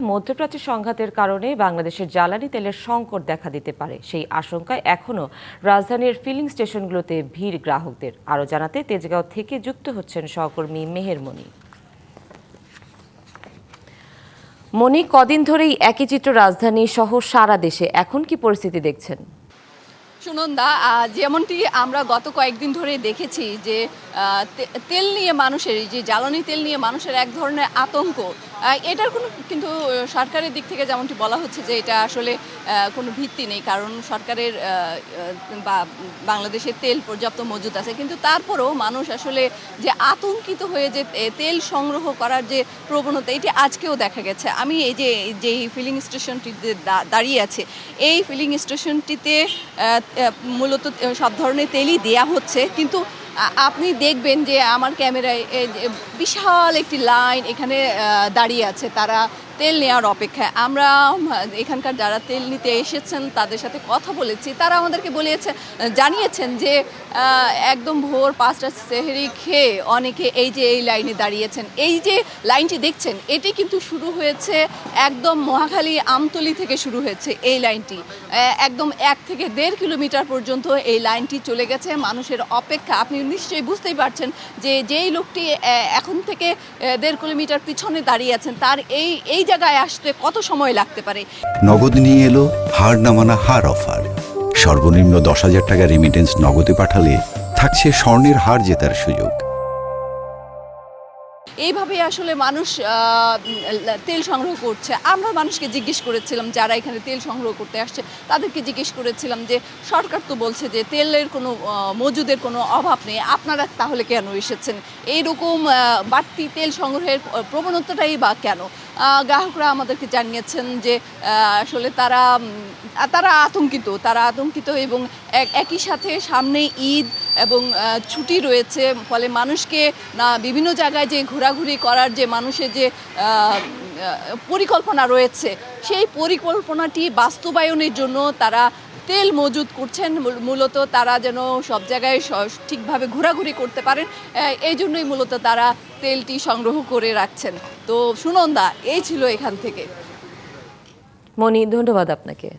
মধ্যপ্রাচ্য সংঘাতের কারণে বাংলাদেশের জ্বালানি তেলের সংকট দেখা দিতে পারে, সেই আশঙ্কায় এখনও রাজধানীর ফিলিং স্টেশনগুলোতে ভিড় গ্রাহকদের। আরও জানাতে তেজগাঁও থেকে যুক্ত হচ্ছেন সহকর্মী মেহের মনি। মনি, কদিন ধরেই একই চিত্র রাজধানী সহ সারা দেশে, এখন কি পরিস্থিতি দেখছেন? সুনন্দা, যেমনটি আমরা গত কয়েকদিন ধরে দেখেছি যে তেল নিয়ে মানুষের, যে জ্বালানি তেল নিয়ে মানুষের এক ধরনের আতঙ্ক, এটার কোনো কিন্তু সরকারের দিক থেকে যেমনটি বলা হচ্ছে যে এটা আসলে কোনো ভিত্তি নেই, কারণ সরকারের বা বাংলাদেশের তেল পর্যাপ্ত মজুদ আছে। কিন্তু তারপরেও মানুষ আসলে যে আতঙ্কিত হয়ে যে তেল সংগ্রহ করার যে প্রবণতা, এটি আজকেও দেখা গেছে। আমি এই যে ফিলিং স্টেশনটিতে দাঁড়িয়ে আছে, এই ফিলিং স্টেশনটিতে মূলত সব ধরনের তেলই দেয়া হচ্ছে, কিন্তু আপনি দেখবেন যে আমার ক্যামেরায় বিশাল একটি লাইন এখানে দাঁড়িয়ে আছে তারা তেল নেওয়ার অপেক্ষায়। আমরা এখানকার যারা তেল নিতে এসেছেন তাদের সাথে কথা বলেছি, তারা আমাদেরকে জানিয়েছেন যে একদম ভোর 5টা সেহরি খেয়ে অনেকে এই লাইনে দাঁড়িয়েছেন। এই যে লাইনটি দেখছেন, এটি কিন্তু শুরু হয়েছে একদম মহাখালী আমতলী থেকে শুরু হয়েছে এই লাইনটি, একদম 1 থেকে 1.5 কিলোমিটার পর্যন্ত এই লাইনটি চলে গেছে। মানুষের অপেক্ষা, আপনি নিশ্চয়ই বুঝতেই পারছেন যে যেই লোকটি এখন থেকে 1.5 কিলোমিটার পিছনে দাঁড়িয়ে আছেন, তার এই জায়গায় আসতে কত সময় লাগতে পারে। নগদ নিয়ে এলো হার না মানা হার অফার। সর্বনিম্ন 10,000 টাকা রেমিটেন্স নগদে পাঠালে থাকছে স্বর্ণের হার জেতার সুযোগ। এইভাবে আসলে মানুষ তেল সংগ্রহ করছে। আমরা মানুষকে জিজ্ঞেস করেছিলাম, যারা এখানে তেল সংগ্রহ করতে আসছে তাদেরকে জিজ্ঞেস করেছিলাম যে সরকার তো বলছে যে তেলের কোনো মজুদের কোনো অভাব নেই, আপনারা তাহলে কেন এসেছেন? এইরকম বাড়তি তেল সংগ্রহের প্রবণতাটাই বা কেন? গ্রাহকরা আমাদেরকে জানিয়েছেন যে আসলে তারা আতঙ্কিত এবং একই সাথে সামনে ঈদ এবং ছুটি রয়েছে, ফলে মানুষকে বিভিন্ন জায়গায় যে ঘোরাঘুরি করার যে মানুষের যে পরিকল্পনা রয়েছে, সেই পরিকল্পনাটি বাস্তবায়নের জন্য তারা তেল মজুদ করছেন। মূলত তারা যেন সব জায়গায় ঠিকভাবে ঘোরাঘুরি করতে পারেন, এই জন্যই মূলত তারা তেলটি সংগ্রহ করে রাখছেন। তো সুনন্দা, এই ছিল এখান থেকে। মনি, ধন্যবাদ আপনাকে।